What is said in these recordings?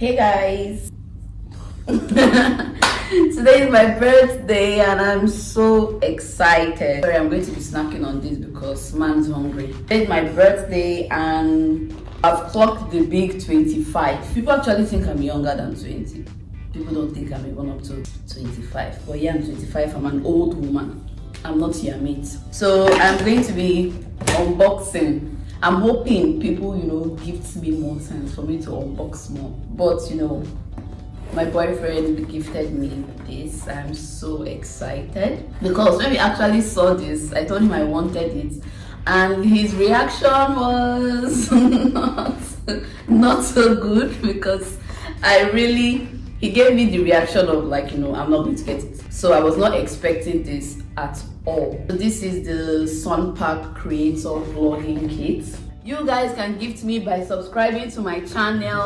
Hey guys, today is my birthday and I'm so excited. Sorry, I'm going to be snacking on this because man's hungry. It's my birthday and I've clocked the big 25. People actually think I'm younger than 20. People don't think I'm even up to 25. But yeah, I'm 25. I'm an old woman. I'm not your mate. So I'm going to be unboxing. I'm hoping people, gift me more sense for me to unbox more. But, my boyfriend gifted me this. I'm so excited because when we actually saw this, I told him I wanted it. And his reaction was not so good because he gave me the reaction of like, I'm not going to get it. So I was not expecting this at all. So this is the SUNPAK Creator Vlogging Kit. You guys can gift me by subscribing to my channel,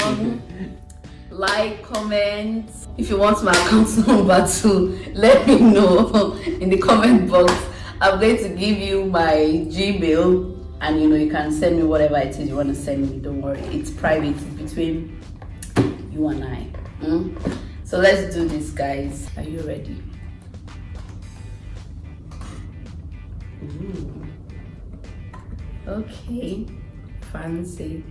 like, comment. If you want my account number too, let me know in the comment box. I'm going to give you my Gmail and you can send me whatever it is you want to send me. Don't worry, it's private, it's between you and I. So let's do this, guys. Are you ready? Ooh. Okay, fancy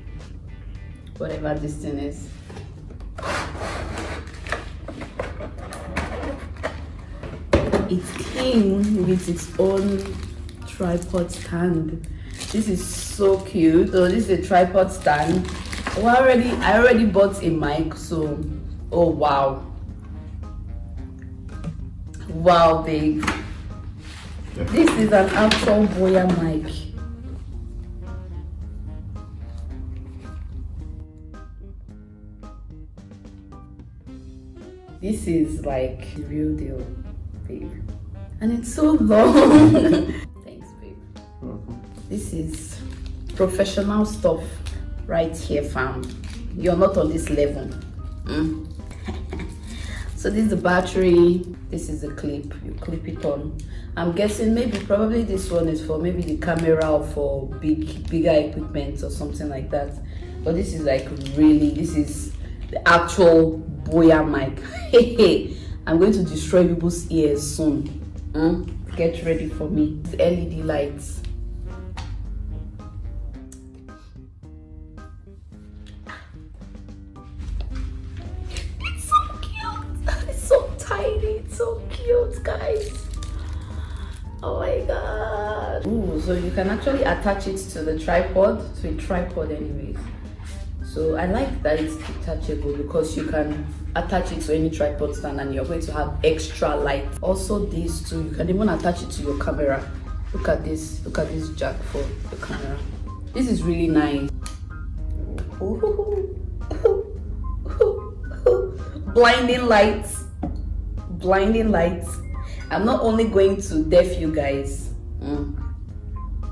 whatever this thing is. It came with its own tripod stand. This is so cute. Oh, this is a tripod stand. Oh, I already bought a mic, so oh wow, babe. This is an actual Boya mic. This is like the real deal, babe. And it's so long. Thanks, babe. This is professional stuff right here, fam. You're not on this level. So this is the battery. This is the clip. You clip it on. I'm guessing probably this one is for maybe the camera or for bigger equipment or something like that. But this is like this is the actual Boya mic. I'm going to destroy people's ears soon. Get ready for me. The LED lights. It's so cute. It's so tiny. It's so cute, guys. Oh my god. Ooh, so you can actually attach it to the tripod, to a tripod anyways. So I like that it's detachable because you can attach it to any tripod stand and you're going to have extra light. Also this too, you can even attach it to your camera. Look at this jack for the camera. This is really nice. Blinding lights. I'm not only going to deaf you guys, I'm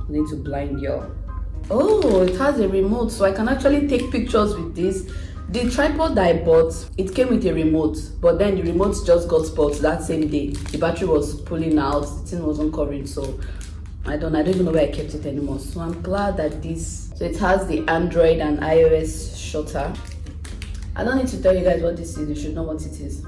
going to blind y'all. Oh, it has a remote, so I can actually take pictures with this. The tripod that I bought, it came with a remote, but then the remote just got spoiled that same day. The battery was pulling out, the thing wasn't covering, so I don't even know where I kept it anymore. So I'm glad that so it has the Android and iOS shutter. I don't need to tell you guys what this is, you should know what it is.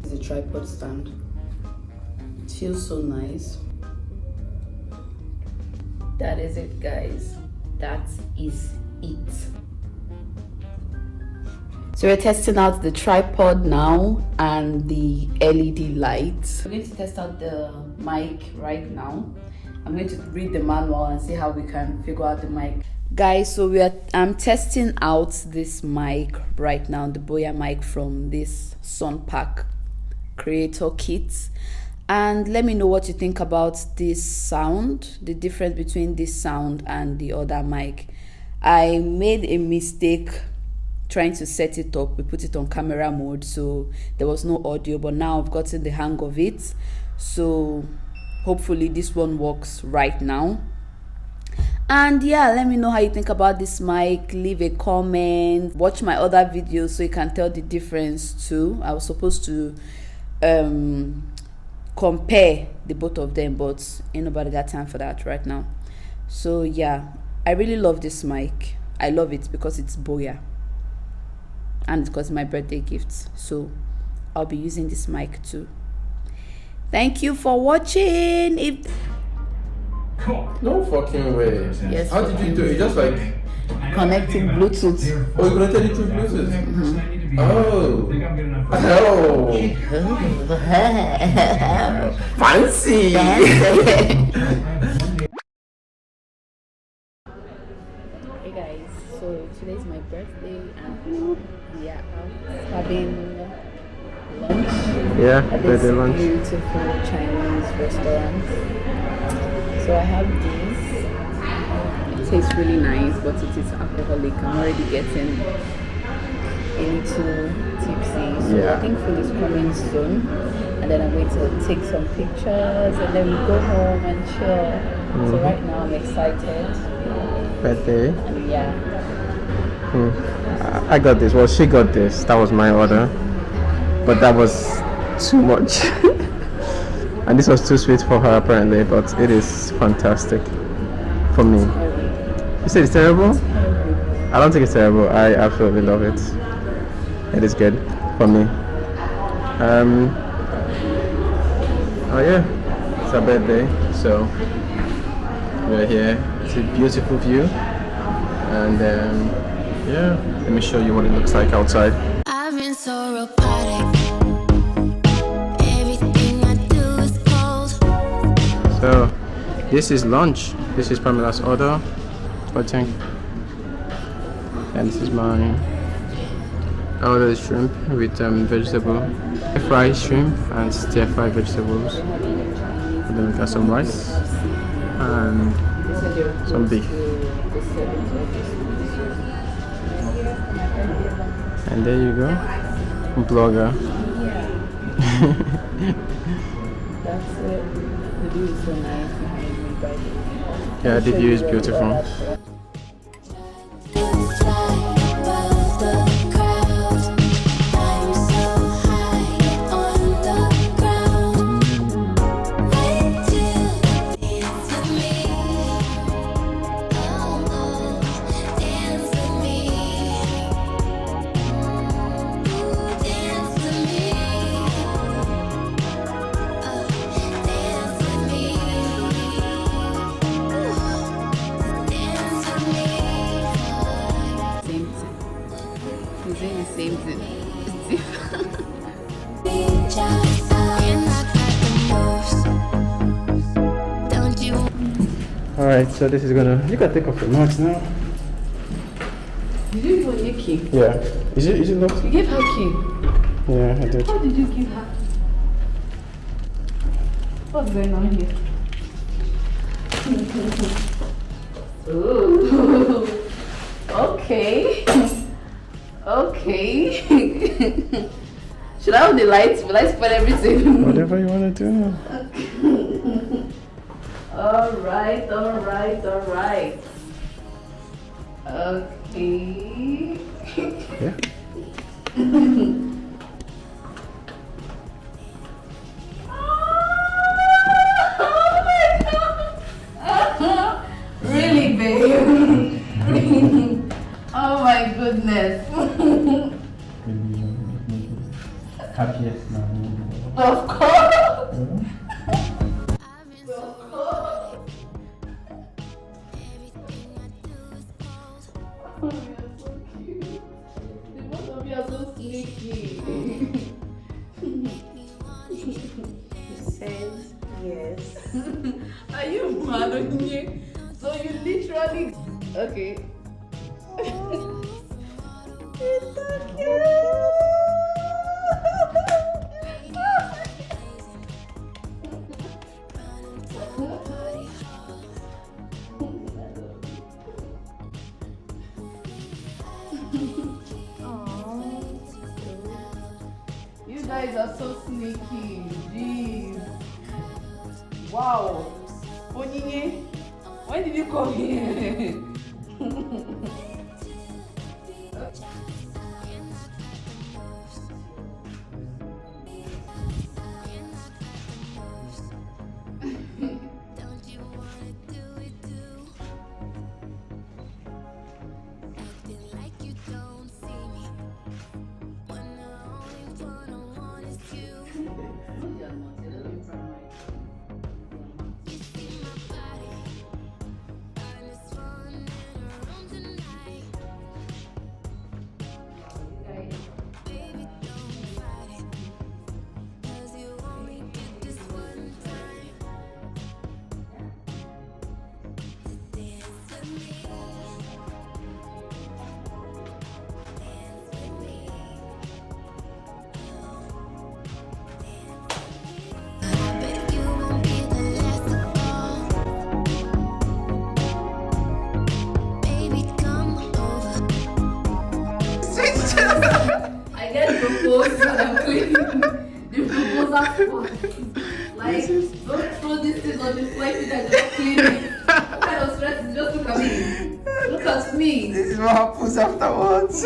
It's a tripod stand. It feels so nice. That is it, guys. That is it. So we're testing out the tripod now and the LED lights. We're going to test out the mic right now. I'm going to read the manual and see how we can figure out the mic. Guys, so I'm testing out this mic right now, the Boya mic from this SUNPAK Creator Kit. And let me know what you think about this sound, the difference between this sound and the other mic. I made a mistake trying to set it up. We put it on camera mode, so there was no audio, but now I've gotten the hang of it. So hopefully this one works right now. And yeah, let me know how you think about this mic. Leave a comment, watch my other videos so you can tell the difference too. I was supposed to compare the both of them, but ain't nobody got time for that right now. So yeah, I really love this mic. I love it because it's Boya and because it's my birthday gift, so I'll be using this mic too. Thank you for watching. If no fucking way. Yes. How did you do it? Just like connecting Bluetooth. oh, you connected it through Bluetooth. Fancy. Hey guys, so today's my birthday and we are out having lunch at this beautiful Chinese restaurant. So I have this. It tastes really nice, but it is alcoholic. I'm already getting a little tipsy. So I think food is coming soon, and then I'm going to take some pictures and then we go home and chill. So right now I'm excited. Birthday. And yeah. I got this. Well, she got this. That was my order, but that was too much. And this was too sweet for her apparently, but it is fantastic for me. You said it's terrible? I don't think it's terrible. I absolutely love it. It is good for me. Oh yeah, it's her birthday, so we're here. It's a beautiful view, and yeah, let me show you what it looks like outside. I've been so robotic. Everything I do is cold. So this is lunch. This is Pamela's order, I think. And this is mine. I ordered shrimp with vegetable, fried shrimp and stir-fried vegetables. And then we got some rice and some beef. And there you go, blogger. That's it. The view is so nice behind me, by the way. Yeah, the view is beautiful. Alright, so this is gonna. You can take off your mask now. Did you give her your key? Yeah. Is it locked? You gave her key? Yeah, I did. How did you give her? What's going on here? Ooh. Okay. Okay. Should I have the lights? Will I spoil everything? Whatever you wanna do. Alright. Okay. Yeah. Really, babe? Oh my goodness. Happiest now. Of course. Oh, you're so cute. The both of you are so sneaky. He says yes. Are you mad on me? So you literally. Okay. It's so cute. You guys are so sneaky. Jeez. Wow. Onyinye. When did you come here? Don't you wanna do it too? Acting like you don't see me. When the only one I want is you. You see my body, and it's fun in a room tonight. Baby, don't fight it, 'cause you only get this one time. Dance with me. Dance with me. I bet you won't be the last of all. Baby, come over. I get proposed and I'm cleaning the proposal spot. Like, don't throw this thing on the flight and just clean it. What kind of stress is just look at me? Look at me. This is what happens afterwards.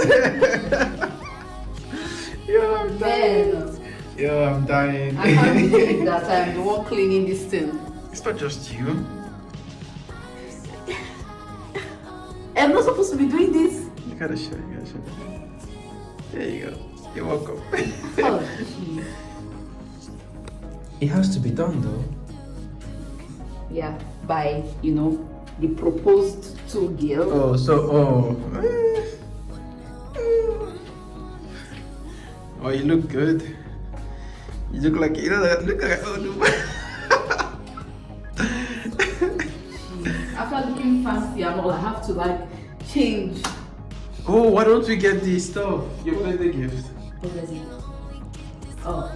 Yo, I'm dying. Man, Yo, I'm dying. I can't believe that I'm the one cleaning this thing. It's not just you. I'm not supposed to be doing this. You gotta show. There you go. You're welcome. Oh, It has to be done though. yeah, by, the proposed to girl. Oh, so, oh, you look good. You look like, look like, oh, no. After looking fancy and all, I have to change. Oh, why don't we get this stuff? Your birthday gift. What is it? Oh.